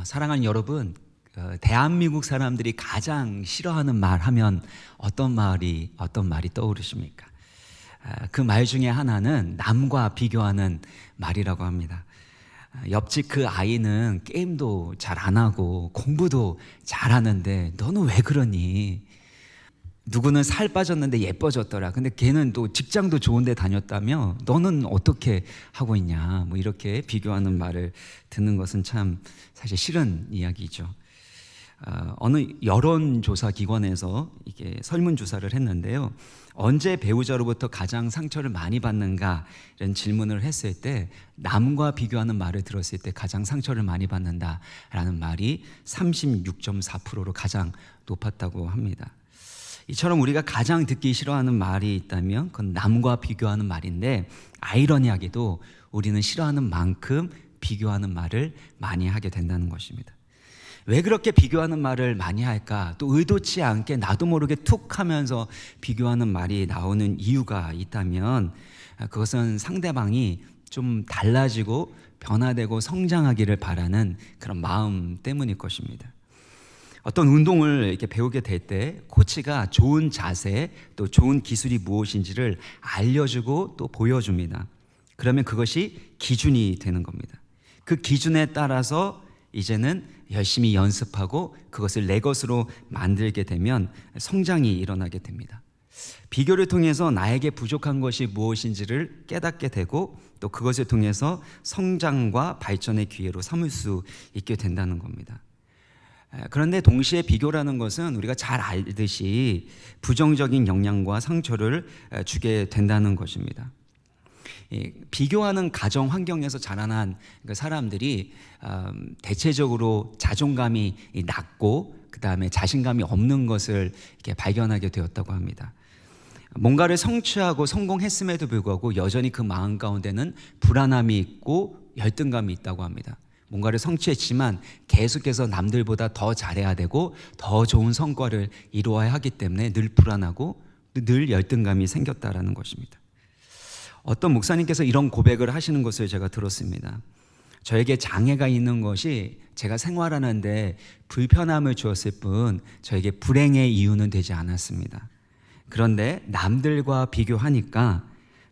사랑하는 여러분, 대한민국 사람들이 가장 싫어하는 말 하면 어떤 말이 떠오르십니까? 그 말 중에 하나는 남과 비교하는 말이라고 합니다. 옆집 그 아이는 게임도 잘 안 하고 공부도 잘하는데 너는 왜 그러니? 누구는 살 빠졌는데 예뻐졌더라. 근데 걔는 또 직장도 좋은 데 다녔다며 너는 어떻게 하고 있냐? 뭐 이렇게 비교하는 말을 듣는 것은 참 사실 싫은 이야기죠. 어느 여론조사 기관에서 이게 설문조사를 했는데요. 언제 배우자로부터 가장 상처를 많이 받는가? 이런 질문을 했을 때 남과 비교하는 말을 들었을 때 가장 상처를 많이 받는다라는 말이 36.4%로 가장 높았다고 합니다. 이처럼 우리가 가장 듣기 싫어하는 말이 있다면 그건 남과 비교하는 말인데, 아이러니하게도 우리는 싫어하는 만큼 비교하는 말을 많이 하게 된다는 것입니다. 왜 그렇게 비교하는 말을 많이 할까? 또 의도치 않게 나도 모르게 툭 하면서 비교하는 말이 나오는 이유가 있다면 그것은 상대방이 좀 달라지고 변화되고 성장하기를 바라는 그런 마음 때문일 것입니다. 어떤 운동을 이렇게 배우게 될 때 코치가 좋은 자세 또 좋은 기술이 무엇인지를 알려주고 또 보여줍니다. 그러면 그것이 기준이 되는 겁니다. 그 기준에 따라서 이제는 열심히 연습하고 그것을 내 것으로 만들게 되면 성장이 일어나게 됩니다. 비교를 통해서 나에게 부족한 것이 무엇인지를 깨닫게 되고 또 그것을 통해서 성장과 발전의 기회로 삼을 수 있게 된다는 겁니다. 그런데 동시에 비교라는 것은 우리가 잘 알듯이 부정적인 영향과 상처를 주게 된다는 것입니다. 비교하는 가정 환경에서 자라난 사람들이 대체적으로 자존감이 낮고 그 다음에 자신감이 없는 것을 이렇게 발견하게 되었다고 합니다. 뭔가를 성취하고 성공했음에도 불구하고 여전히 그 마음 가운데는 불안함이 있고 열등감이 있다고 합니다. 뭔가를 성취했지만 계속해서 남들보다 더 잘해야 되고 더 좋은 성과를 이루어야 하기 때문에 늘 불안하고 늘 열등감이 생겼다라는 것입니다. 어떤 목사님께서 이런 고백을 하시는 것을 제가 들었습니다. 저에게 장애가 있는 것이 제가 생활하는데 불편함을 주었을 뿐 저에게 불행의 이유는 되지 않았습니다. 그런데 남들과 비교하니까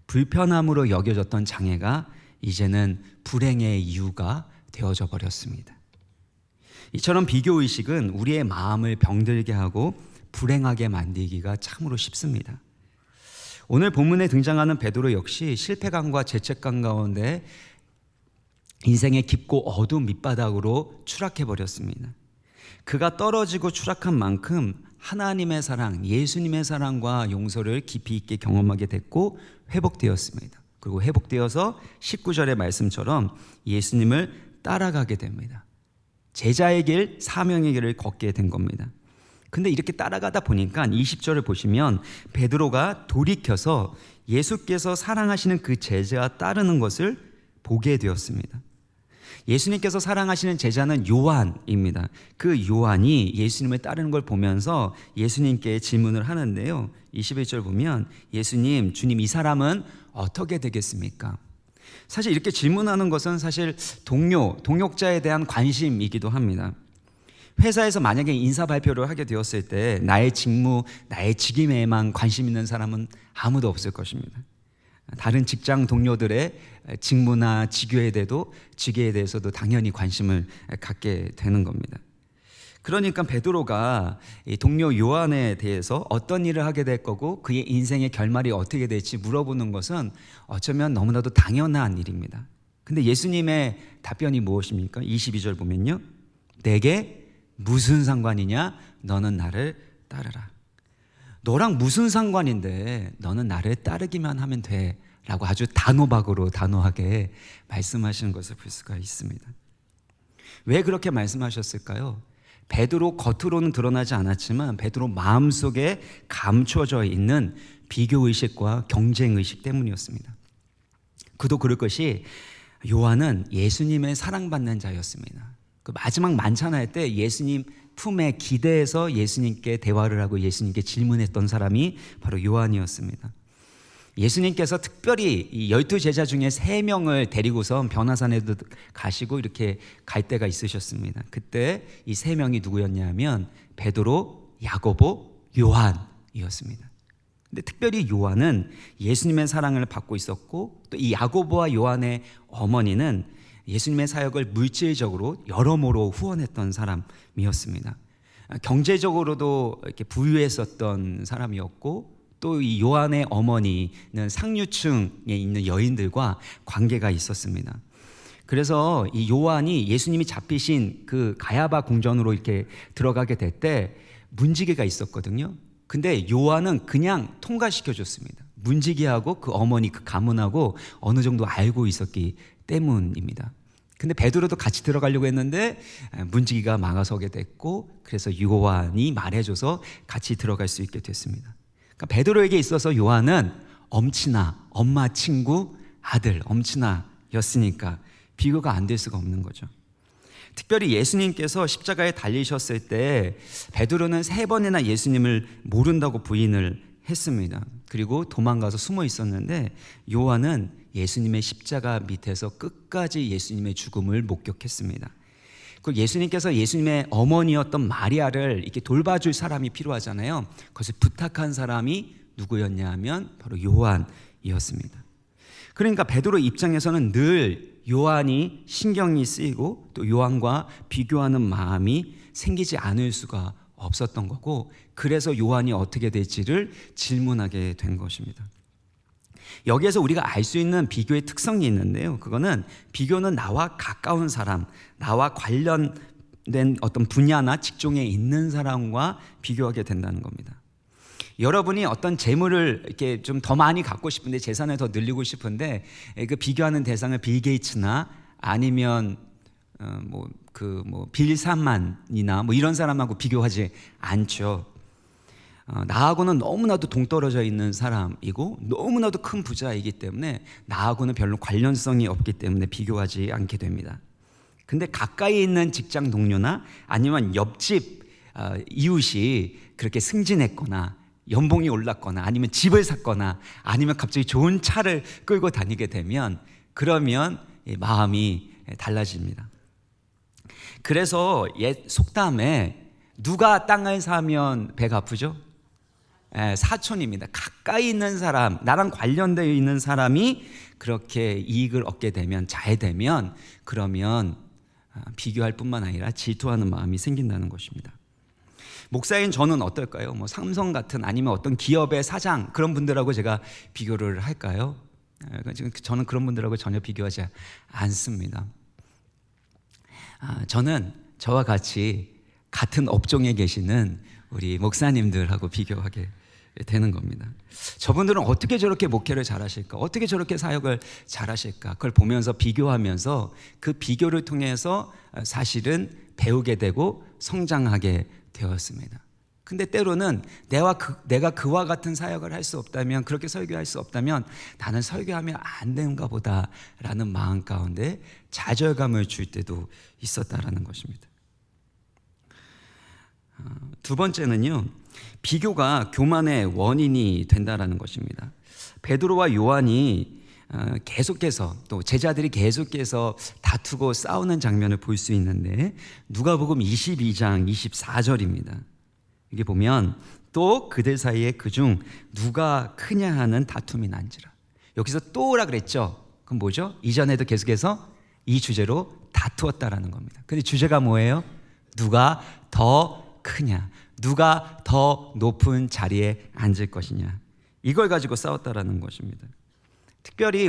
불편함으로 여겨졌던 장애가 이제는 불행의 이유가 되어져 버렸습니다. 이처럼 비교의식은 우리의 마음을 병들게 하고 불행하게 만들기가 참으로 쉽습니다. 오늘 본문에 등장하는 베드로 역시 실패감과 죄책감 가운데 인생의 깊고 어두운 밑바닥으로 추락해버렸습니다. 그가 떨어지고 추락한 만큼 하나님의 사랑, 예수님의 사랑과 용서를 깊이 있게 경험하게 됐고 회복되었습니다. 그리고 회복되어서 19절의 말씀처럼 예수님을 따라가게 됩니다. 제자의 길, 사명의 길을 걷게 된 겁니다. 근데 이렇게 따라가다 보니까 20절을 보시면 베드로가 돌이켜서 예수께서 사랑하시는 그 제자가 따르는 것을 보게 되었습니다. 예수님께서 사랑하시는 제자는 요한입니다. 그 요한이 예수님을 따르는 걸 보면서 예수님께 질문을 하는데요. 21절 보면 예수님, 주님, 이 사람은 어떻게 되겠습니까? 사실 이렇게 질문하는 것은 사실 동역자에 대한 관심이기도 합니다. 회사에서 만약에 인사 발표를 하게 되었을 때 나의 직무, 나의 직임에만 관심 있는 사람은 아무도 없을 것입니다. 다른 직장 동료들의 직무나 직위에 대해서도 당연히 관심을 갖게 되는 겁니다. 그러니까 베드로가 동료 요한에 대해서 어떤 일을 하게 될 거고 그의 인생의 결말이 어떻게 될지 물어보는 것은 어쩌면 너무나도 당연한 일입니다. 근데 예수님의 답변이 무엇입니까? 22절 보면요. 내게 무슨 상관이냐? 너는 나를 따르라. 너랑 무슨 상관인데 너는 나를 따르기만 하면 돼 라고 아주 단호하게 말씀하시는 것을 볼 수가 있습니다. 왜 그렇게 말씀하셨을까요? 베드로 겉으로는 드러나지 않았지만 베드로 마음속에 감춰져 있는 비교의식과 경쟁의식 때문이었습니다. 그도 그럴 것이 요한은 예수님의 사랑받는 자였습니다. 그 마지막 만찬할 때 예수님 품에 기대해서 예수님께 대화를 하고 예수님께 질문했던 사람이 바로 요한이었습니다. 예수님께서 특별히 이 12제자 중에 3명을 데리고서 변화산에도 가시고 이렇게 갈 때가 있으셨습니다. 그때 이 3명이 누구였냐면 베드로, 야고보, 요한이었습니다. 근데 특별히 요한은 예수님의 사랑을 받고 있었고, 또 이 야고보와 요한의 어머니는 예수님의 사역을 물질적으로 여러모로 후원했던 사람이었습니다. 경제적으로도 이렇게 부유했었던 사람이었고, 또 이 요한의 어머니는 상류층에 있는 여인들과 관계가 있었습니다. 그래서 이 요한이 예수님이 잡히신 그 가야바 궁전으로 이렇게 들어가게 될 때 문지기가 있었거든요. 근데 요한은 그냥 통과시켜 줬습니다. 문지기하고 그 어머니 그 가문하고 어느 정도 알고 있었기 때문입니다. 근데 베드로도 같이 들어가려고 했는데 문지기가 막아서게 됐고, 그래서 요한이 말해줘서 같이 들어갈 수 있게 됐습니다. 그러니까 베드로에게 있어서 요한은 엄친아, 엄마 친구 아들 엄친아였으니까 비교가 안 될 수가 없는 거죠. 특별히 예수님께서 십자가에 달리셨을 때 베드로는 3번이나 예수님을 모른다고 부인을 했습니다. 그리고 도망가서 숨어 있었는데 요한은 예수님의 십자가 밑에서 끝까지 예수님의 죽음을 목격했습니다. 그리고 예수님께서 예수님의 어머니였던 마리아를 이렇게 돌봐줄 사람이 필요하잖아요. 그것을 부탁한 사람이 누구였냐 하면 바로 요한이었습니다. 그러니까 베드로 입장에서는 늘 요한이 신경이 쓰이고 또 요한과 비교하는 마음이 생기지 않을 수가 없었던 거고, 그래서 요한이 어떻게 될지를 질문하게 된 것입니다. 여기에서 우리가 알 수 있는 비교의 특성이 있는데요, 그거는 비교는 나와 가까운 사람, 나와 관련된 어떤 분야나 직종에 있는 사람과 비교하게 된다는 겁니다. 여러분이 어떤 재물을 이렇게 좀 더 많이 갖고 싶은데, 재산을 더 늘리고 싶은데 그 비교하는 대상을 빌 게이츠나 아니면 빌 사만이나 이런 사람하고 비교하지 않죠. 나하고는 너무나도 동떨어져 있는 사람이고 너무나도 큰 부자이기 때문에 나하고는 별로 관련성이 없기 때문에 비교하지 않게 됩니다. 근데 가까이 있는 직장 동료나 아니면 옆집 이웃이 그렇게 승진했거나 연봉이 올랐거나 아니면 집을 샀거나 아니면 갑자기 좋은 차를 끌고 다니게 되면 그러면 마음이 달라집니다. 그래서 옛 속담에 누가 땅을 사면 배가 아프죠? 사촌입니다. 가까이 있는 사람, 나랑 관련되어 있는 사람이 그렇게 이익을 얻게 되면, 잘 되면, 그러면 비교할 뿐만 아니라 질투하는 마음이 생긴다는 것입니다. 목사인 저는 어떨까요? 삼성 같은 아니면 어떤 기업의 사장, 그런 분들하고 제가 비교를 할까요? 저는 그런 분들하고 전혀 비교하지 않습니다. 저는 저와 같이 같은 업종에 계시는 우리 목사님들하고 비교하게 되는 겁니다. 저분들은 어떻게 저렇게 목회를 잘하실까? 어떻게 저렇게 사역을 잘하실까? 그걸 보면서 비교하면서 그 비교를 통해서 사실은 배우게 되고 성장하게 되었습니다. 근데 때로는 내가 그와 같은 사역을 할 수 없다면, 그렇게 설교할 수 없다면 나는 설교하면 안 되는가 보다라는 마음 가운데 좌절감을 줄 때도 있었다라는 것입니다. 두 번째는요, 비교가 교만의 원인이 된다라는 것입니다. 베드로와 요한이 계속해서, 또 제자들이 계속해서 다투고 싸우는 장면을 볼 수 있는데, 누가복음 22장 24절입니다. 이게 보면 또 그들 사이에 그중 누가 크냐 하는 다툼이 난지라. 여기서 또라 그랬죠. 그럼 뭐죠? 이전에도 계속해서 이 주제로 다투었다라는 겁니다. 근데 주제가 뭐예요? 누가 더 크냐, 누가 더 높은 자리에 앉을 것이냐, 이걸 가지고 싸웠다라는 것입니다. 특별히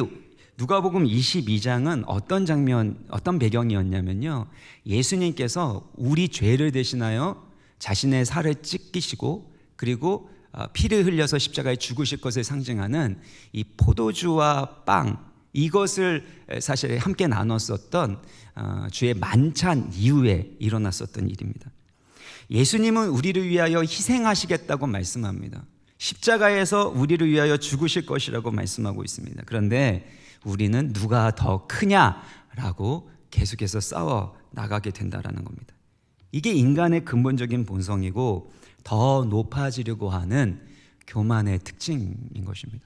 누가복음 22장은 어떤 배경이었냐면요, 예수님께서 우리 죄를 대신하여 자신의 살을 찢기시고 그리고 피를 흘려서 십자가에 죽으실 것을 상징하는 이 포도주와 빵, 이것을 사실 함께 나눴었던 주의 만찬 이후에 일어났었던 일입니다. 예수님은 우리를 위하여 희생하시겠다고 말씀합니다. 십자가에서 우리를 위하여 죽으실 것이라고 말씀하고 있습니다. 그런데 우리는 누가 더 크냐라고 계속해서 싸워 나가게 된다라는 겁니다. 이게 인간의 근본적인 본성이고 더 높아지려고 하는 교만의 특징인 것입니다.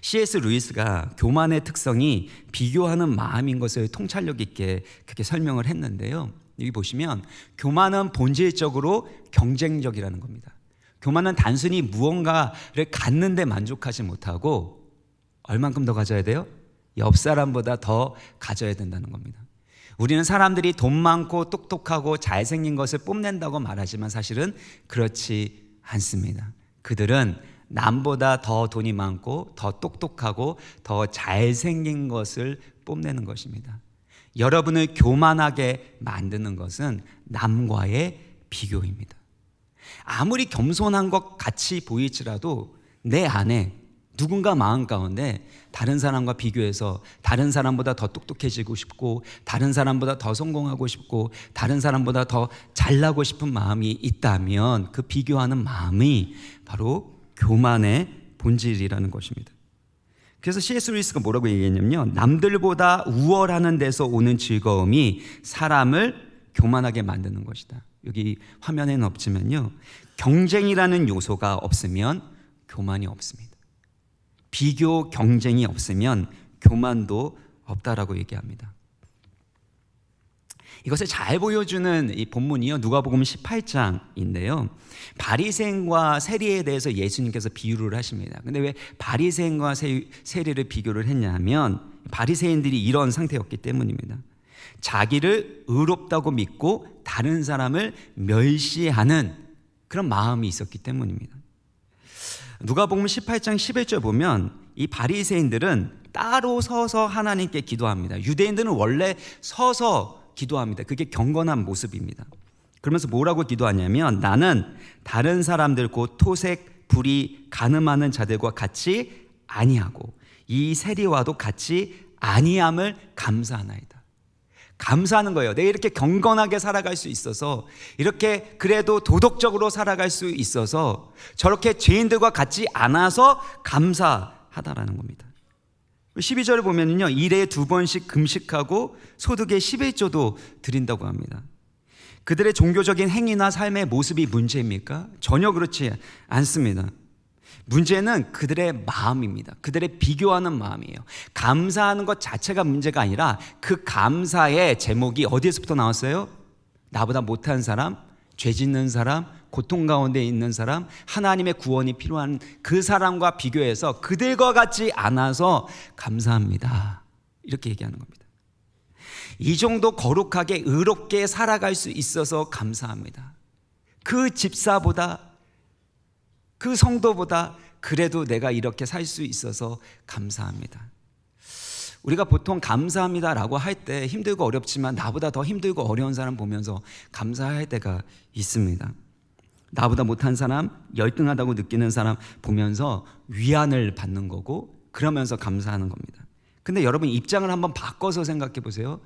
C.S. 루이스가 교만의 특성이 비교하는 마음인 것을 통찰력 있게 그렇게 설명을 했는데요. 여기 보시면 교만은 본질적으로 경쟁적이라는 겁니다. 교만은 단순히 무언가를 갖는데 만족하지 못하고 얼만큼 더 가져야 돼요? 옆 사람보다 더 가져야 된다는 겁니다. 우리는 사람들이 돈 많고 똑똑하고 잘생긴 것을 뽐낸다고 말하지만 사실은 그렇지 않습니다. 그들은 남보다 더 돈이 많고 더 똑똑하고 더 잘생긴 것을 뽐내는 것입니다. 여러분을 교만하게 만드는 것은 남과의 비교입니다. 아무리 겸손한 것 같이 보일지라도 내 안에 누군가 마음 가운데 다른 사람과 비교해서 다른 사람보다 더 똑똑해지고 싶고 다른 사람보다 더 성공하고 싶고 다른 사람보다 더 잘나고 싶은 마음이 있다면 그 비교하는 마음이 바로 교만의 본질이라는 것입니다. 그래서 C.S. 루이스가 뭐라고 얘기했냐면요, 남들보다 우월하는 데서 오는 즐거움이 사람을 교만하게 만드는 것이다. 여기 화면에는 없지만요, 경쟁이라는 요소가 없으면 교만이 없습니다. 비교, 경쟁이 없으면 교만도 없다라고 얘기합니다. 이것을 잘 보여주는 이 본문이요, 누가복음 18장인데요. 바리새인과 세리에 대해서 예수님께서 비유를 하십니다. 근데 왜 바리새인과 세리를 비교를 했냐면 바리새인들이 이런 상태였기 때문입니다. 자기를 의롭다고 믿고 다른 사람을 멸시하는 그런 마음이 있었기 때문입니다. 누가복음 18장 11절 보면 이 바리새인들은 따로 서서 하나님께 기도합니다. 유대인들은 원래 서서 기도합니다. 그게 경건한 모습입니다. 그러면서 뭐라고 기도하냐면 나는 다른 사람들 곧 토색, 불의, 간음하는 자들과 같이 아니하고 이 세리와도 같이 아니함을 감사하나이다. 감사하는 거예요. 내가 이렇게 경건하게 살아갈 수 있어서, 이렇게 그래도 도덕적으로 살아갈 수 있어서 저렇게 죄인들과 같지 않아서 감사하다라는 겁니다. 12절을 보면요, 일에 2번씩 금식하고 소득의 11조도 드린다고 합니다. 그들의 종교적인 행위나 삶의 모습이 문제입니까? 전혀 그렇지 않습니다. 문제는 그들의 마음입니다. 그들의 비교하는 마음이에요. 감사하는 것 자체가 문제가 아니라 그 감사의 제목이 어디에서부터 나왔어요? 나보다 못한 사람, 죄 짓는 사람, 고통 가운데 있는 사람, 하나님의 구원이 필요한 그 사람과 비교해서 그들과 같지 않아서 감사합니다. 이렇게 얘기하는 겁니다. 이 정도 거룩하게 의롭게 살아갈 수 있어서 감사합니다. 그 집사보다, 그 성도보다 그래도 내가 이렇게 살 수 있어서 감사합니다. 우리가 보통 감사합니다라고 할 때 힘들고 어렵지만 나보다 더 힘들고 어려운 사람 보면서 감사할 때가 있습니다. 나보다 못한 사람, 열등하다고 느끼는 사람 보면서 위안을 받는 거고 그러면서 감사하는 겁니다. 근데 여러분 입장을 한번 바꿔서 생각해 보세요.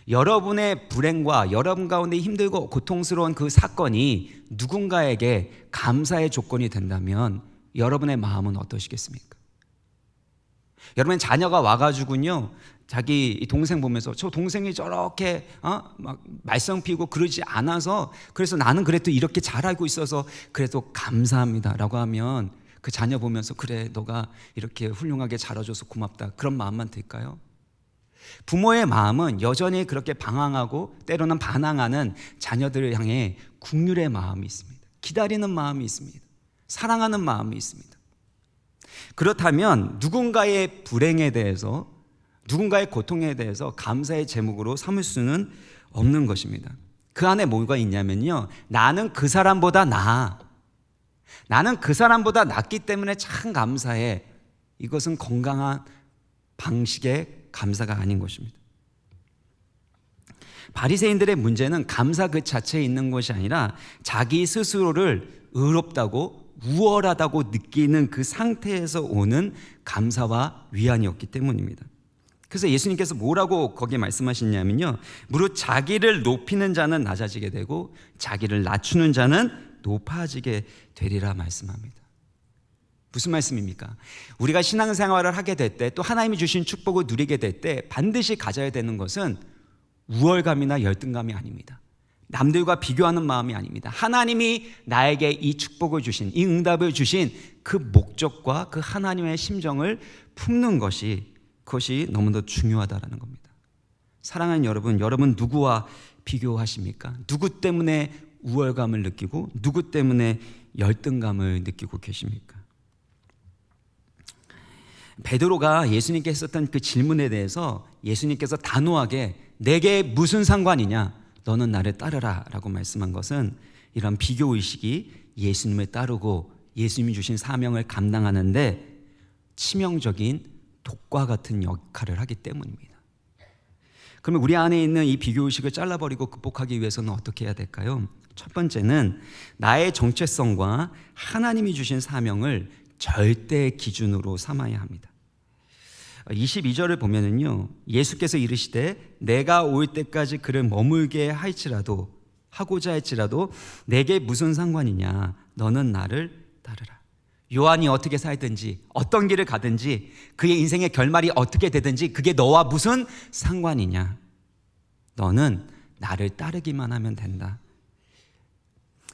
여러분의 불행과 여러분 가운데 힘들고 고통스러운 그 사건이 누군가에게 감사의 조건이 된다면 여러분의 마음은 어떠시겠습니까? 여러분 자녀가 와가지고요, 자기 동생 보면서 저 동생이 저렇게 막 말썽 피우고 그러지 않아서 그래서 나는 그래도 이렇게 잘 알고 있어서 그래도 감사합니다라고 하면 그 자녀 보면서 그래 너가 이렇게 훌륭하게 자라줘서 고맙다 그런 마음만 들까요? 부모의 마음은 여전히 그렇게 방황하고 때로는 반항하는 자녀들을 향해 긍휼의 마음이 있습니다. 기다리는 마음이 있습니다. 사랑하는 마음이 있습니다. 그렇다면 누군가의 불행에 대해서, 누군가의 고통에 대해서 감사의 제목으로 삼을 수는 없는 것입니다. 그 안에 뭐가 있냐면요, 나는 그 사람보다 나아, 나는 그 사람보다 낫기 때문에 참 감사해. 이것은 건강한 방식의 감사가 아닌 것입니다. 바리새인들의 문제는 감사 그 자체에 있는 것이 아니라 자기 스스로를 의롭다고 우월하다고 느끼는 그 상태에서 오는 감사와 위안이었기 때문입니다. 그래서 예수님께서 뭐라고 거기에 말씀하시냐면요, 무릇 자기를 높이는 자는 낮아지게 되고 자기를 낮추는 자는 높아지게 되리라 말씀합니다. 무슨 말씀입니까? 우리가 신앙생활을 하게 될 때, 또 하나님이 주신 축복을 누리게 될 때 반드시 가져야 되는 것은 우월감이나 열등감이 아닙니다. 남들과 비교하는 마음이 아닙니다. 하나님이 나에게 이 축복을 주신, 이 응답을 주신 그 목적과 그 하나님의 심정을 품는 것이, 그것이 너무나 중요하다는 겁니다. 사랑하는 여러분, 여러분 누구와 비교하십니까? 누구 때문에 우월감을 느끼고 누구 때문에 열등감을 느끼고 계십니까? 베드로가 예수님께 했었던 그 질문에 대해서 예수님께서 단호하게 내게 무슨 상관이냐, 너는 나를 따르라 라고 말씀한 것은 이런 비교의식이 예수님을 따르고 예수님이 주신 사명을 감당하는데 치명적인 독과 같은 역할을 하기 때문입니다. 그러면 우리 안에 있는 이 비교의식을 잘라버리고 극복하기 위해서는 어떻게 해야 될까요? 첫 번째는 나의 정체성과 하나님이 주신 사명을 절대 기준으로 삼아야 합니다. 22절을 보면은요, 예수께서 이르시되 내가 올 때까지 그를 머물게 하고자 할지라도 내게 무슨 상관이냐, 너는 나를 따르라. 요한이 어떻게 살든지 어떤 길을 가든지 그의 인생의 결말이 어떻게 되든지 그게 너와 무슨 상관이냐, 너는 나를 따르기만 하면 된다.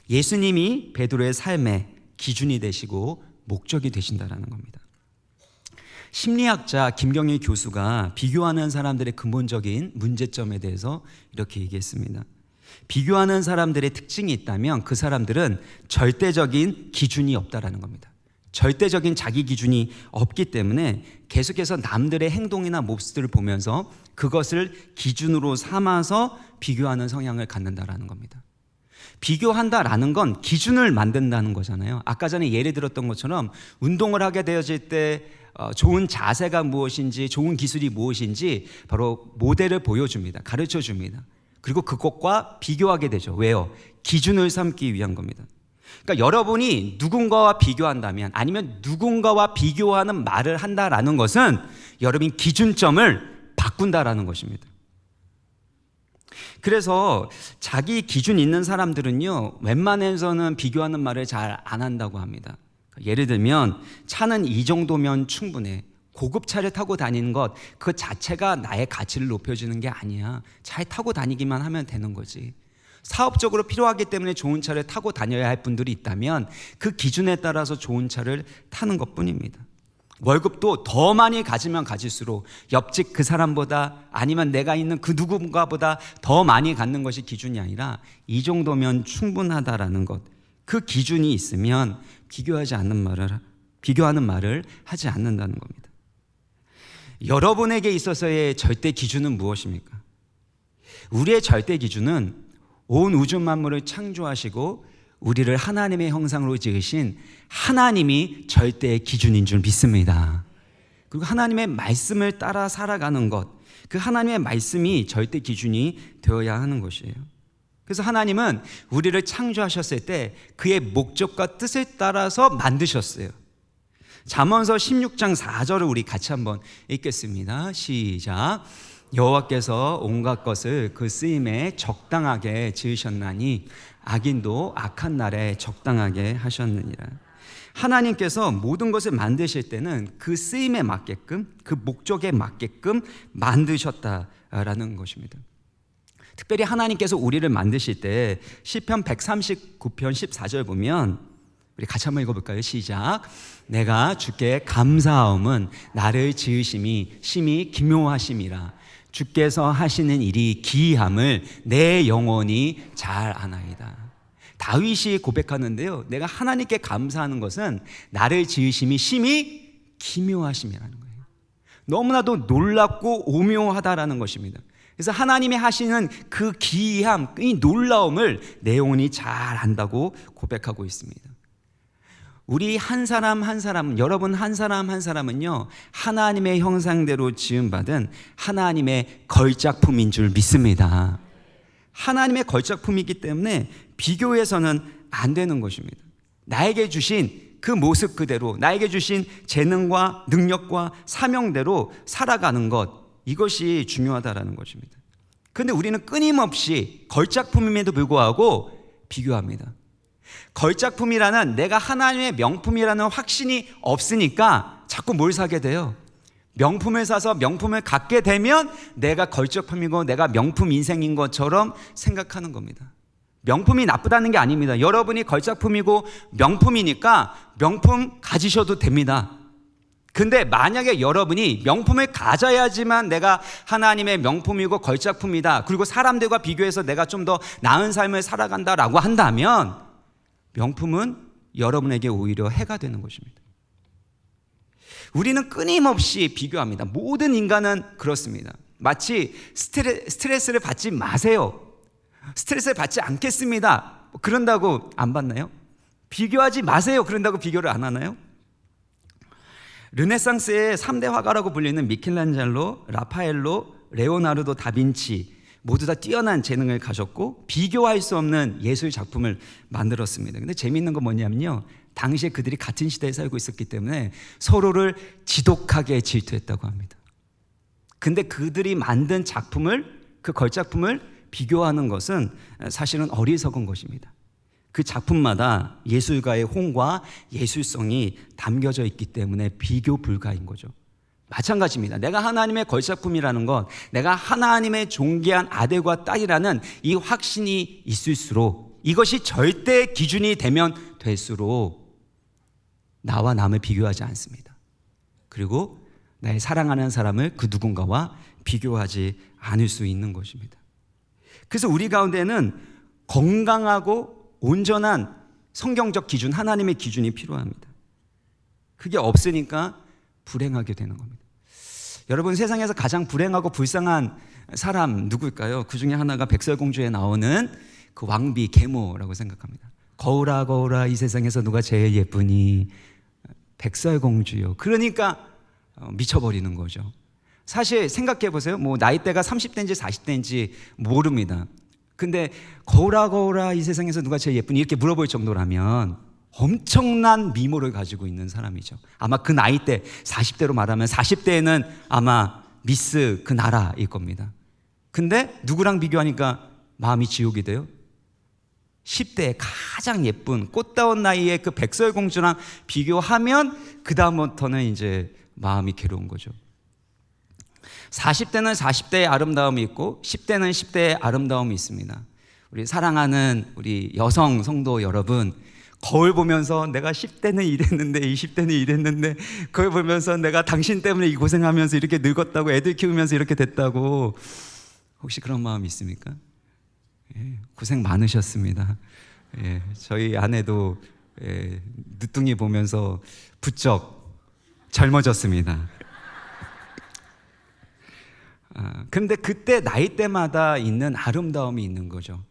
예수님이 베드로의 삶의 기준이 되시고 목적이 되신다라는 겁니다. 심리학자 김경일 교수가 비교하는 사람들의 근본적인 문제점에 대해서 이렇게 얘기했습니다. 비교하는 사람들의 특징이 있다면 그 사람들은 절대적인 기준이 없다라는 겁니다. 절대적인 자기 기준이 없기 때문에 계속해서 남들의 행동이나 모습들을 보면서 그것을 기준으로 삼아서 비교하는 성향을 갖는다라는 겁니다. 비교한다라는 건 기준을 만든다는 거잖아요. 아까 전에 예를 들었던 것처럼 운동을 하게 되어질 때 좋은 자세가 무엇인지, 좋은 기술이 무엇인지 바로 모델을 보여줍니다. 가르쳐 줍니다. 그리고 그것과 비교하게 되죠. 왜요? 기준을 삼기 위한 겁니다. 그러니까 여러분이 누군가와 비교한다면, 아니면 누군가와 비교하는 말을 한다라는 것은 여러분이 기준점을 바꾼다라는 것입니다. 그래서 자기 기준 있는 사람들은요, 웬만해서는 비교하는 말을 잘 안 한다고 합니다. 예를 들면 차는 이 정도면 충분해. 고급 차를 타고 다니는 것 그 자체가 나의 가치를 높여주는 게 아니야. 잘 타고 다니기만 하면 되는 거지. 사업적으로 필요하기 때문에 좋은 차를 타고 다녀야 할 분들이 있다면 그 기준에 따라서 좋은 차를 타는 것뿐입니다. 월급도 더 많이 가지면 가질수록 옆집 그 사람보다, 아니면 내가 있는 그 누군가보다 더 많이 갖는 것이 기준이 아니라 이 정도면 충분하다라는 것, 그 기준이 있으면 비교하는 말을 하지 않는다는 겁니다. 여러분에게 있어서의 절대 기준은 무엇입니까? 우리의 절대 기준은 온 우주 만물을 창조하시고 우리를 하나님의 형상으로 지으신 하나님이 절대의 기준인 줄 믿습니다. 그리고 하나님의 말씀을 따라 살아가는 것, 그 하나님의 말씀이 절대 기준이 되어야 하는 것이에요. 그래서 하나님은 우리를 창조하셨을 때 그의 목적과 뜻을 따라서 만드셨어요. 잠언서 16장 4절을 우리 같이 한번 읽겠습니다. 시작. 여호와께서 온갖 것을 그 쓰임에 적당하게 지으셨나니 악인도 악한 날에 적당하게 하셨느니라. 하나님께서 모든 것을 만드실 때는 그 쓰임에 맞게끔, 그 목적에 맞게끔 만드셨다라는 것입니다. 특별히 하나님께서 우리를 만드실 때 시편 139편 14절 보면 우리 같이 한번 읽어볼까요? 시작. 내가 주께 감사하옴은 나를 지으심이 심히 기묘하심이라. 주께서 하시는 일이 기이함을 내 영혼이 잘 아나이다. 다윗이 고백하는데요, 내가 하나님께 감사하는 것은 나를 지으심이 심히 기묘하심이라는 거예요. 너무나도 놀랍고 오묘하다라는 것입니다. 그래서 하나님이 하시는 그 기이함, 이 놀라움을 내 영혼이 잘 안다고 고백하고 있습니다. 우리 한 사람 한 사람, 여러분 한 사람 한 사람은요, 하나님의 형상대로 지음받은 하나님의 걸작품인 줄 믿습니다. 하나님의 걸작품이기 때문에 비교해서는 안 되는 것입니다. 나에게 주신 그 모습 그대로, 나에게 주신 재능과 능력과 사명대로 살아가는 것, 이것이 중요하다라는 것입니다. 그런데 우리는 끊임없이 걸작품임에도 불구하고 비교합니다. 걸작품이라는, 내가 하나님의 명품이라는 확신이 없으니까 자꾸 뭘 사게 돼요? 명품을 사서 명품을 갖게 되면 내가 걸작품이고 내가 명품 인생인 것처럼 생각하는 겁니다. 명품이 나쁘다는 게 아닙니다. 여러분이 걸작품이고 명품이니까 명품 가지셔도 됩니다. 근데 만약에 여러분이 명품을 가져야지만 내가 하나님의 명품이고 걸작품이다, 그리고 사람들과 비교해서 내가 좀 더 나은 삶을 살아간다라고 한다면 명품은 여러분에게 오히려 해가 되는 것입니다. 우리는 끊임없이 비교합니다. 모든 인간은 그렇습니다. 마치 스트레스를 받지 마세요. 스트레스를 받지 않겠습니다. 그런다고 안 받나요? 비교하지 마세요. 그런다고 비교를 안 하나요? 르네상스의 3대 화가라고 불리는 미켈란젤로, 라파엘로, 레오나르도 다빈치 모두 다 뛰어난 재능을 가졌고 비교할 수 없는 예술 작품을 만들었습니다. 근데 재미있는 건 뭐냐면요, 당시에 그들이 같은 시대에 살고 있었기 때문에 서로를 지독하게 질투했다고 합니다. 근데 그들이 만든 작품을, 그 걸작품을 비교하는 것은 사실은 어리석은 것입니다. 그 작품마다 예술가의 혼과 예술성이 담겨져 있기 때문에 비교 불가인 거죠. 마찬가지입니다. 내가 하나님의 걸작품이라는 것, 내가 하나님의 존귀한 아들과 딸이라는 이 확신이 있을수록, 이것이 절대 기준이 되면 될수록 나와 남을 비교하지 않습니다. 그리고 나의 사랑하는 사람을 그 누군가와 비교하지 않을 수 있는 것입니다. 그래서 우리 가운데는 건강하고 온전한 성경적 기준, 하나님의 기준이 필요합니다. 그게 없으니까 불행하게 되는 겁니다. 여러분, 세상에서 가장 불행하고 불쌍한 사람 누구일까요? 그 중에 하나가 백설공주에 나오는 그 왕비 계모라고 생각합니다. 거울아 거울아 이 세상에서 누가 제일 예쁘니? 백설공주요. 그러니까 미쳐버리는 거죠. 사실 생각해 보세요. 뭐 나이대가 30대인지 40대인지 모릅니다. 근데 거울아 거울아 이 세상에서 누가 제일 예쁘니? 이렇게 물어볼 정도라면 엄청난 미모를 가지고 있는 사람이죠. 아마 그 나이대 40대로 말하면 40대에는 아마 미스 그 나라일 겁니다. 근데 누구랑 비교하니까 마음이 지옥이 돼요? 10대에 가장 예쁜 꽃다운 나이에 그 백설공주랑 비교하면 그 다음부터는 이제 마음이 괴로운 거죠. 40대는 40대의 아름다움이 있고 10대는 10대의 아름다움이 있습니다. 우리 사랑하는 우리 여성 성도 여러분, 거울 보면서 내가 10대는 이랬는데 20대는 이랬는데, 거울 보면서 내가 당신 때문에 이 고생하면서 이렇게 늙었다고, 애들 키우면서 이렇게 됐다고, 혹시 그런 마음 있습니까? 예, 고생 많으셨습니다. 예, 저희 아내도 늦둥이 보면서 부쩍 젊어졌습니다. 근데 그때 나이대마다 있는 아름다움이 있는 거죠.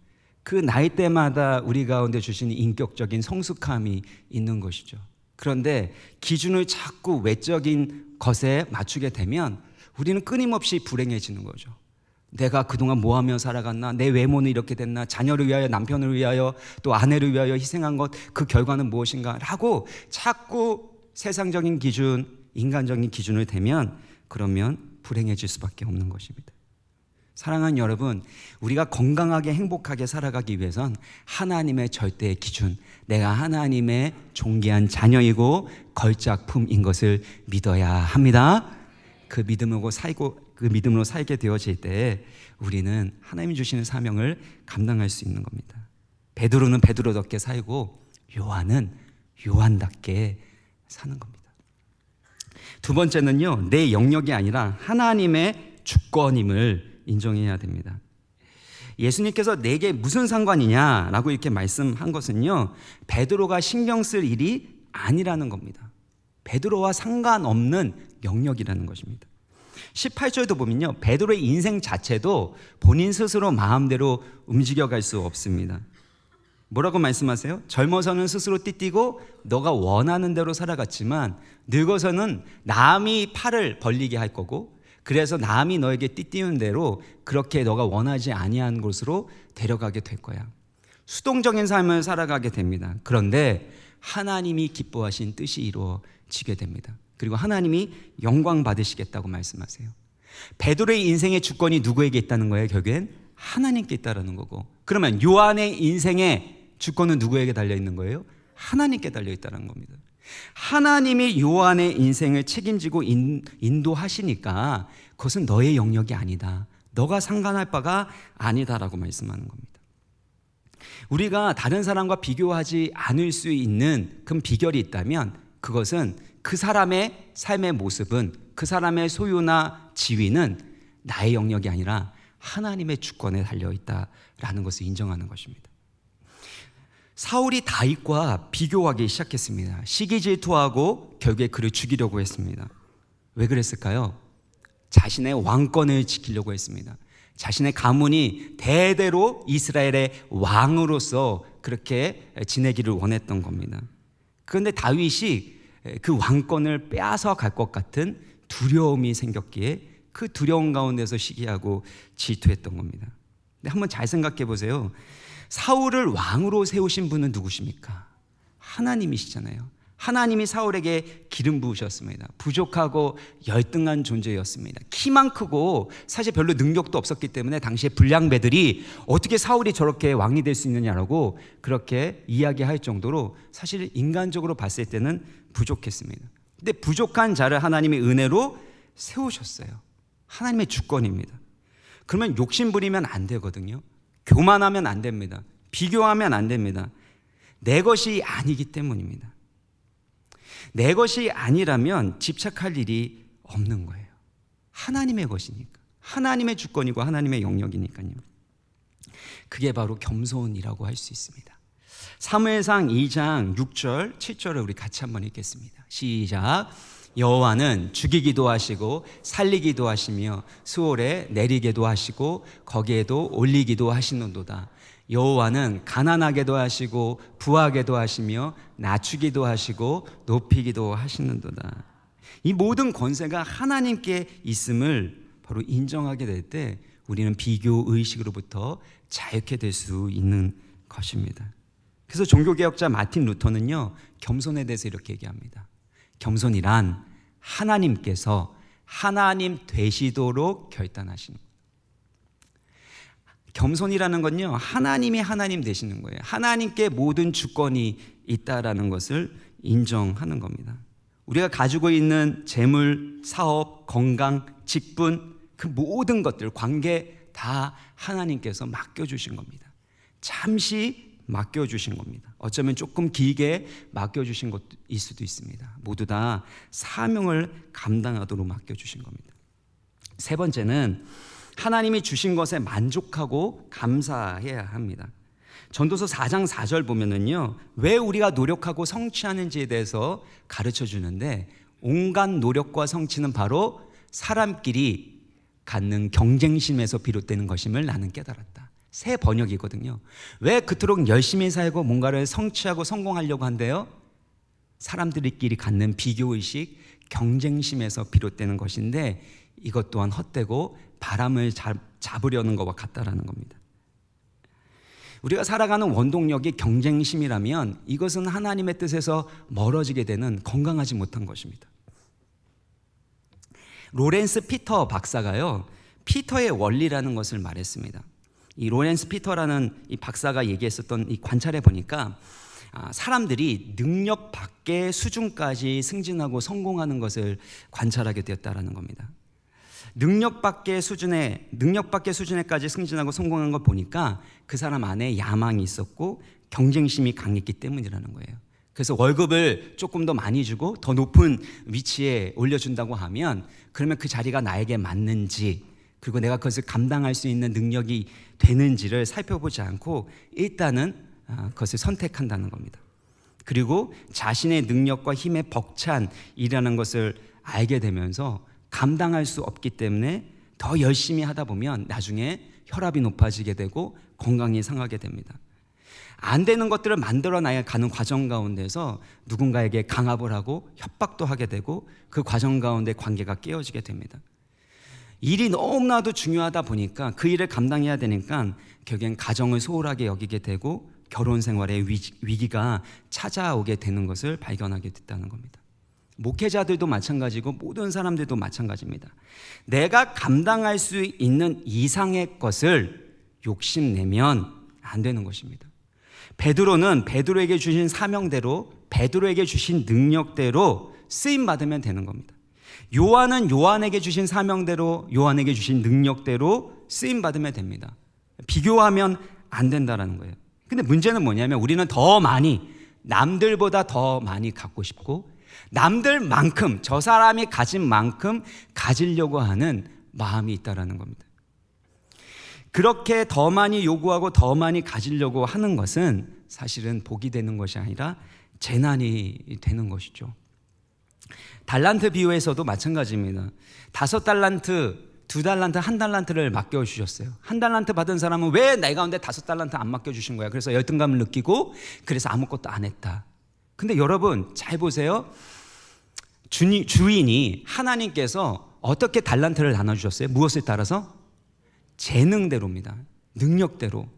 그 나이대마다 우리 가운데 주시는 인격적인 성숙함이 있는 것이죠. 그런데 기준을 자꾸 외적인 것에 맞추게 되면 우리는 끊임없이 불행해지는 거죠. 내가 그동안 뭐 하며 살아갔나? 내 외모는 이렇게 됐나? 자녀를 위하여, 남편을 위하여, 또 아내를 위하여 희생한 것, 그 결과는 무엇인가? 라고 자꾸 세상적인 기준, 인간적인 기준을 대면, 그러면 불행해질 수밖에 없는 것입니다. 사랑하는 여러분, 우리가 건강하게 행복하게 살아가기 위해선 하나님의 절대의 기준, 내가 하나님의 존귀한 자녀이고 걸작품인 것을 믿어야 합니다. 그 믿음으로 살게 되어질 때 우리는 하나님이 주시는 사명을 감당할 수 있는 겁니다. 베드로는 베드로답게 살고 요한은 요한답게 사는 겁니다. 두 번째는요, 내 영역이 아니라 하나님의 주권임을 인정해야 됩니다. 예수님께서 내게 무슨 상관이냐라고 이렇게 말씀한 것은요, 베드로가 신경 쓸 일이 아니라는 겁니다. 베드로와 상관없는 영역이라는 것입니다. 18절도 보면요, 베드로의 인생 자체도 본인 스스로 마음대로 움직여갈 수 없습니다. 뭐라고 말씀하세요? 젊어서는 스스로 띠뛰고 너가 원하는 대로 살아갔지만 늙어서는 남이 팔을 벌리게 할 거고, 그래서 남이 너에게 띠뛰는 대로 그렇게 너가 원하지 아니한 곳으로 데려가게 될 거야. 수동적인 삶을 살아가게 됩니다. 그런데 하나님이 기뻐하신 뜻이 이루어지게 됩니다. 그리고 하나님이 영광 받으시겠다고 말씀하세요. 베드로의 인생의 주권이 누구에게 있다는 거예요? 결국엔 하나님께 있다는 거고, 그러면 요한의 인생의 주권은 누구에게 달려있는 거예요? 하나님께 달려있다는 겁니다. 하나님이 요한의 인생을 책임지고 인도하시니까 그것은 너의 영역이 아니다, 너가 상관할 바가 아니다라고 말씀하는 겁니다. 우리가 다른 사람과 비교하지 않을 수 있는 그 비결이 있다면 그것은 그 사람의 삶의 모습은, 그 사람의 소유나 지위는 나의 영역이 아니라 하나님의 주권에 달려있다라는 것을 인정하는 것입니다. 사울이 다윗과 비교하기 시작했습니다. 시기 질투하고 결국에 그를 죽이려고 했습니다. 왜 그랬을까요? 자신의 왕권을 지키려고 했습니다. 자신의 가문이 대대로 이스라엘의 왕으로서 그렇게 지내기를 원했던 겁니다. 그런데 다윗이 그 왕권을 빼앗아 갈 것 같은 두려움이 생겼기에 그 두려움 가운데서 시기하고 질투했던 겁니다. 근데 한번 잘 생각해 보세요. 사울을 왕으로 세우신 분은 누구십니까? 하나님이시잖아요. 하나님이 사울에게 기름 부으셨습니다. 부족하고 열등한 존재였습니다. 키만 크고 사실 별로 능력도 없었기 때문에 당시에 불량배들이 어떻게 사울이 저렇게 왕이 될 수 있느냐라고 그렇게 이야기할 정도로 사실 인간적으로 봤을 때는 부족했습니다. 근데 부족한 자를 하나님의 은혜로 세우셨어요. 하나님의 주권입니다. 그러면 욕심 부리면 안 되거든요. 교만하면 안 됩니다. 비교하면 안 됩니다. 내 것이 아니기 때문입니다. 내 것이 아니라면 집착할 일이 없는 거예요. 하나님의 것이니까. 하나님의 주권이고 하나님의 영역이니까요. 그게 바로 겸손이라고 할 수 있습니다. 사무엘상 2장 6절 7절을 우리 같이 한번 읽겠습니다. 시작. 여호와는 죽이기도 하시고 살리기도 하시며 수월에 내리게도 하시고 거기에도 올리기도 하시는도다. 여호와는 가난하게도 하시고 부하게도 하시며 낮추기도 하시고 높이기도 하시는도다. 이 모든 권세가 하나님께 있음을 바로 인정하게 될 때 우리는 비교 의식으로부터 자유케 될 수 있는 것입니다. 그래서 종교개혁자 마틴 루터는요, 겸손에 대해서 이렇게 얘기합니다. 겸손이란 하나님께서 하나님 되시도록 결단하시는 거예요. 겸손이라는 건요, 하나님이 하나님 되시는 거예요. 하나님께 모든 주권이 있다라는 것을 인정하는 겁니다. 우리가 가지고 있는 재물, 사업, 건강, 직분, 그 모든 것들, 관계 다 하나님께서 맡겨주신 겁니다. 잠시 맡겨주신 겁니다. 어쩌면 조금 길게 맡겨주신 것일 수도 있습니다. 모두 다 사명을 감당하도록 맡겨주신 겁니다. 세 번째는 하나님이 주신 것에 만족하고 감사해야 합니다. 전도서 4장 4절 보면은요, 왜 우리가 노력하고 성취하는지에 대해서 가르쳐 주는데, 온갖 노력과 성취는 바로 사람끼리 갖는 경쟁심에서 비롯되는 것임을 나는 깨달았다. 새 번역이거든요. 왜 그토록 열심히 살고 뭔가를 성취하고 성공하려고 한대요? 사람들끼리 갖는 비교의식, 경쟁심에서 비롯되는 것인데 이것 또한 헛되고 바람을 잡으려는 것과 같다라는 겁니다. 우리가 살아가는 원동력이 경쟁심이라면 이것은 하나님의 뜻에서 멀어지게 되는 건강하지 못한 것입니다. 로렌스 피터 박사가요, 피터의 원리라는 것을 말했습니다. 이 로렌스 피터라는 이 박사가 얘기했었던 이 관찰해 보니까 사람들이 능력 밖의 수준까지 승진하고 성공하는 것을 관찰하게 되었다라는 겁니다. 능력 밖의 수준에까지 승진하고 성공한 걸 보니까 그 사람 안에 야망이 있었고 경쟁심이 강했기 때문이라는 거예요. 그래서 월급을 조금 더 많이 주고 더 높은 위치에 올려준다고 하면 그러면 그 자리가 나에게 맞는지, 그리고 내가 그것을 감당할 수 있는 능력이 되는지를 살펴보지 않고 일단은 그것을 선택한다는 겁니다. 그리고 자신의 능력과 힘에 벅찬 일이라는 것을 알게 되면서 감당할 수 없기 때문에 더 열심히 하다 보면 나중에 혈압이 높아지게 되고 건강이 상하게 됩니다. 안 되는 것들을 만들어 나가는 과정 가운데서 누군가에게 강압을 하고 협박도 하게 되고 그 과정 가운데 관계가 깨어지게 됩니다. 일이 너무나도 중요하다 보니까 그 일을 감당해야 되니까 결국엔 가정을 소홀하게 여기게 되고 결혼 생활의 위기가 찾아오게 되는 것을 발견하게 됐다는 겁니다. 목회자들도 마찬가지고 모든 사람들도 마찬가지입니다. 내가 감당할 수 있는 이상의 것을 욕심내면 안 되는 것입니다. 베드로는 베드로에게 주신 사명대로, 베드로에게 주신 능력대로 쓰임 받으면 되는 겁니다. 요한은 요한에게 주신 사명대로, 요한에게 주신 능력대로 쓰임 받으면 됩니다. 비교하면 안 된다라는 거예요. 근데 문제는 뭐냐면 우리는 더 많이, 남들보다 더 많이 갖고 싶고 남들만큼, 저 사람이 가진 만큼 가지려고 하는 마음이 있다라는 겁니다. 그렇게 더 많이 요구하고 더 많이 가지려고 하는 것은 사실은 복이 되는 것이 아니라 재난이 되는 것이죠. 달란트 비유에서도 마찬가지입니다. 5달란트, 2달란트, 1달란트를 맡겨주셨어요. 1달란트 받은 사람은 왜 내 가운데 5달란트 안 맡겨주신 거야? 그래서 열등감을 느끼고 그래서 아무것도 안 했다. 근데 여러분 잘 보세요. 주인이 하나님께서 어떻게 달란트를 나눠주셨어요? 무엇을 따라서? 재능대로입니다. 능력대로.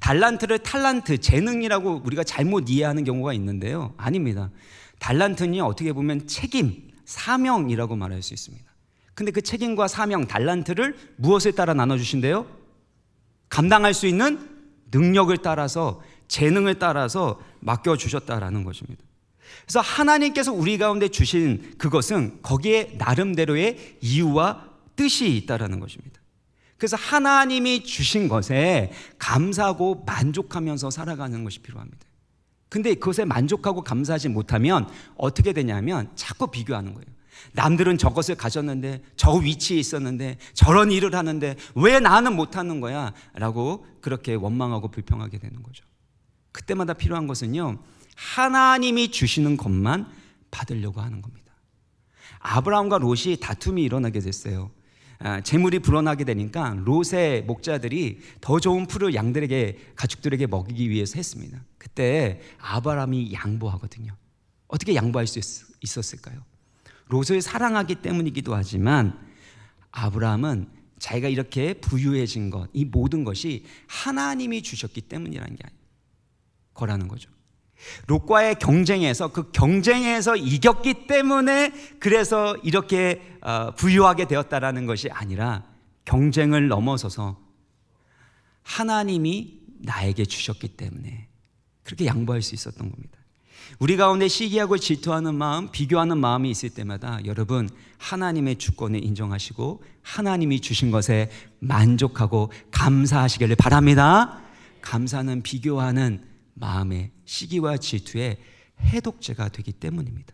달란트를 탈란트, 재능이라고 우리가 잘못 이해하는 경우가 있는데요. 아닙니다. 달란트는 어떻게 보면 책임, 사명이라고 말할 수 있습니다. 근데 그 책임과 사명, 달란트를 무엇을 따라 나눠주신대요? 감당할 수 있는 능력을 따라서, 재능을 따라서 맡겨주셨다라는 것입니다. 그래서 하나님께서 우리 가운데 주신 그것은 거기에 나름대로의 이유와 뜻이 있다라는 것입니다. 그래서 하나님이 주신 것에 감사하고 만족하면서 살아가는 것이 필요합니다. 근데 그것에 만족하고 감사하지 못하면 어떻게 되냐면 자꾸 비교하는 거예요. 남들은 저것을 가졌는데, 저 위치에 있었는데, 저런 일을 하는데 왜 나는 못하는 거야? 라고 그렇게 원망하고 불평하게 되는 거죠. 그때마다 필요한 것은요, 하나님이 주시는 것만 받으려고 하는 겁니다. 아브라함과 롯이 다툼이 일어나게 됐어요. 재물이 불어나게 되니까 롯의 목자들이 더 좋은 풀을 양들에게, 가축들에게 먹이기 위해서 했습니다. 그때 아브라함이 양보하거든요. 어떻게 양보할 수 있었을까요? 롯을 사랑하기 때문이기도 하지만 아브라함은 자기가 이렇게 부유해진 것, 이 모든 것이 하나님이 주셨기 때문이라는 게 거라는 거죠. 롯과의 경쟁에서, 그 경쟁에서 이겼기 때문에 그래서 이렇게 부유하게 되었다라는 것이 아니라 경쟁을 넘어서서 하나님이 나에게 주셨기 때문에 그렇게 양보할 수 있었던 겁니다. 우리 가운데 시기하고 질투하는 마음, 비교하는 마음이 있을 때마다 여러분 하나님의 주권을 인정하시고 하나님이 주신 것에 만족하고 감사하시기를 바랍니다. 감사는 비교하는 마음의 시기와 질투의 해독제가 되기 때문입니다.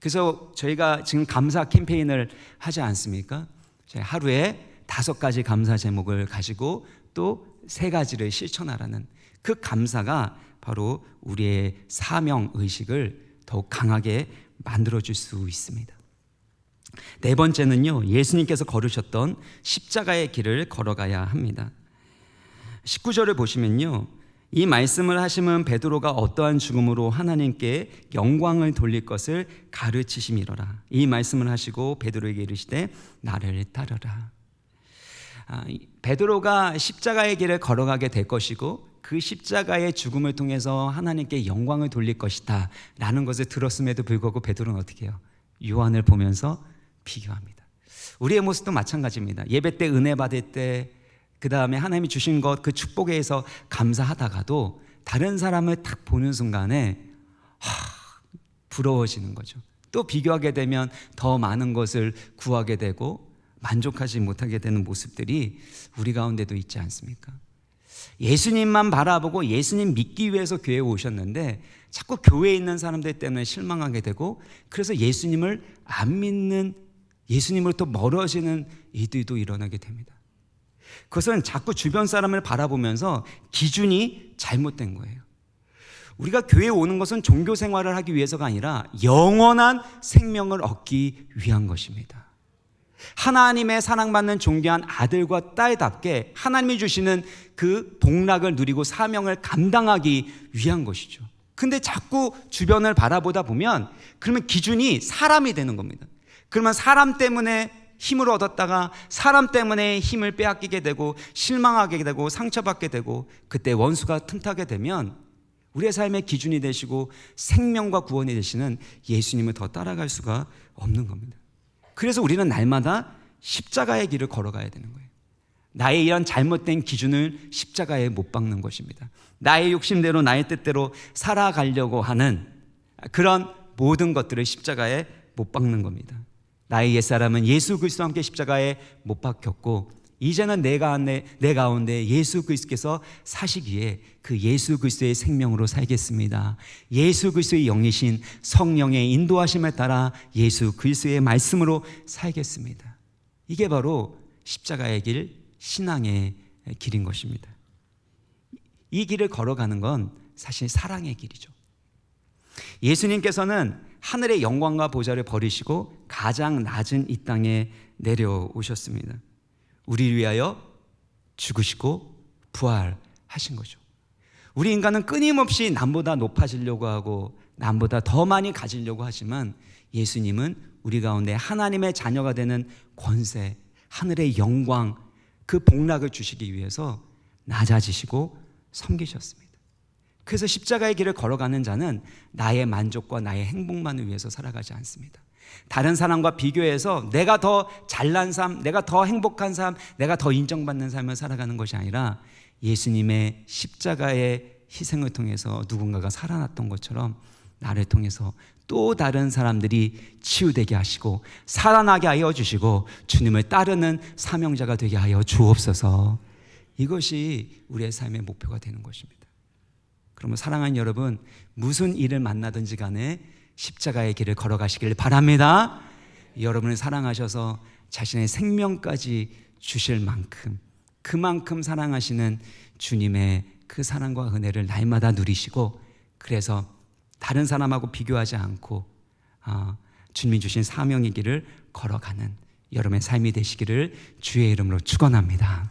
그래서 저희가 지금 감사 캠페인을 하지 않습니까? 하루에 5가지 감사 제목을 가지고 또 3가지를 실천하라는 그 감사가 바로 우리의 사명 의식을 더욱 강하게 만들어줄 수 있습니다. 4번째는요, 예수님께서 걸으셨던 십자가의 길을 걸어가야 합니다. 19절을 보시면요, 이 말씀을 하시면 베드로가 어떠한 죽음으로 하나님께 영광을 돌릴 것을 가르치심이로라. 이 말씀을 하시고 베드로에게 이르시되 나를 따르라. 베드로가 십자가의 길을 걸어가게 될 것이고 그 십자가의 죽음을 통해서 하나님께 영광을 돌릴 것이다 라는 것을 들었음에도 불구하고 베드로는 어떻게 해요? 요한을 보면서 비교합니다. 우리의 모습도 마찬가지입니다. 예배 때, 은혜 받을 때, 그 다음에 하나님이 주신 것, 그 축복에 대해서 감사하다가도 다른 사람을 딱 보는 순간에 부러워지는 거죠. 또 비교하게 되면 더 많은 것을 구하게 되고 만족하지 못하게 되는 모습들이 우리 가운데도 있지 않습니까? 예수님만 바라보고 예수님 믿기 위해서 교회에 오셨는데 자꾸 교회에 있는 사람들 때문에 실망하게 되고 그래서 예수님을 안 믿는, 예수님으로부터 멀어지는 이들도 일어나게 됩니다. 그것은 자꾸 주변 사람을 바라보면서 기준이 잘못된 거예요. 우리가 교회에 오는 것은 종교 생활을 하기 위해서가 아니라 영원한 생명을 얻기 위한 것입니다. 하나님의 사랑받는 존귀한 아들과 딸답게 하나님이 주시는 그 복락을 누리고 사명을 감당하기 위한 것이죠. 근데 자꾸 주변을 바라보다 보면 그러면 기준이 사람이 되는 겁니다. 그러면 사람 때문에 힘을 얻었다가 사람 때문에 힘을 빼앗기게 되고 실망하게 되고 상처받게 되고 그때 원수가 틈타게 되면 우리의 삶의 기준이 되시고 생명과 구원이 되시는 예수님을 더 따라갈 수가 없는 겁니다. 그래서 우리는 날마다 십자가의 길을 걸어가야 되는 거예요. 나의 이런 잘못된 기준을 십자가에 못 박는 것입니다. 나의 욕심대로 나의 뜻대로 살아가려고 하는 그런 모든 것들을 십자가에 못 박는 겁니다. 나의 옛사람은 예수 그리스도와 함께 십자가에 못 박혔고 이제는 내 가운데 예수 그리스도께서 사시기에 그 예수 그리스도의 생명으로 살겠습니다. 예수 그리스도의 영이신 성령의 인도하심에 따라 예수 그리스도의 말씀으로 살겠습니다. 이게 바로 십자가의 길, 신앙의 길인 것입니다. 이 길을 걸어가는 건 사실 사랑의 길이죠. 예수님께서는 하늘의 영광과 보좌를 버리시고 가장 낮은 이 땅에 내려오셨습니다. 우리를 위하여 죽으시고 부활하신 거죠. 우리 인간은 끊임없이 남보다 높아지려고 하고 남보다 더 많이 가지려고 하지만 예수님은 우리 가운데 하나님의 자녀가 되는 권세, 하늘의 영광, 그 복락을 주시기 위해서 낮아지시고 섬기셨습니다. 그래서 십자가의 길을 걸어가는 자는 나의 만족과 나의 행복만을 위해서 살아가지 않습니다. 다른 사람과 비교해서 내가 더 잘난 삶, 내가 더 행복한 삶, 내가 더 인정받는 삶을 살아가는 것이 아니라 예수님의 십자가의 희생을 통해서 누군가가 살아났던 것처럼 나를 통해서 또 다른 사람들이 치유되게 하시고 살아나게 하여 주시고 주님을 따르는 사명자가 되게 하여 주옵소서. 이것이 우리의 삶의 목표가 되는 것입니다. 그러면 사랑하는 여러분, 무슨 일을 만나든지 간에 십자가의 길을 걸어가시길 바랍니다. 여러분을 사랑하셔서 자신의 생명까지 주실 만큼, 그만큼 사랑하시는 주님의 그 사랑과 은혜를 날마다 누리시고, 그래서 다른 사람하고 비교하지 않고 주님이 주신 사명의 길을 걸어가는 여러분의 삶이 되시기를 주의 이름으로 축원합니다.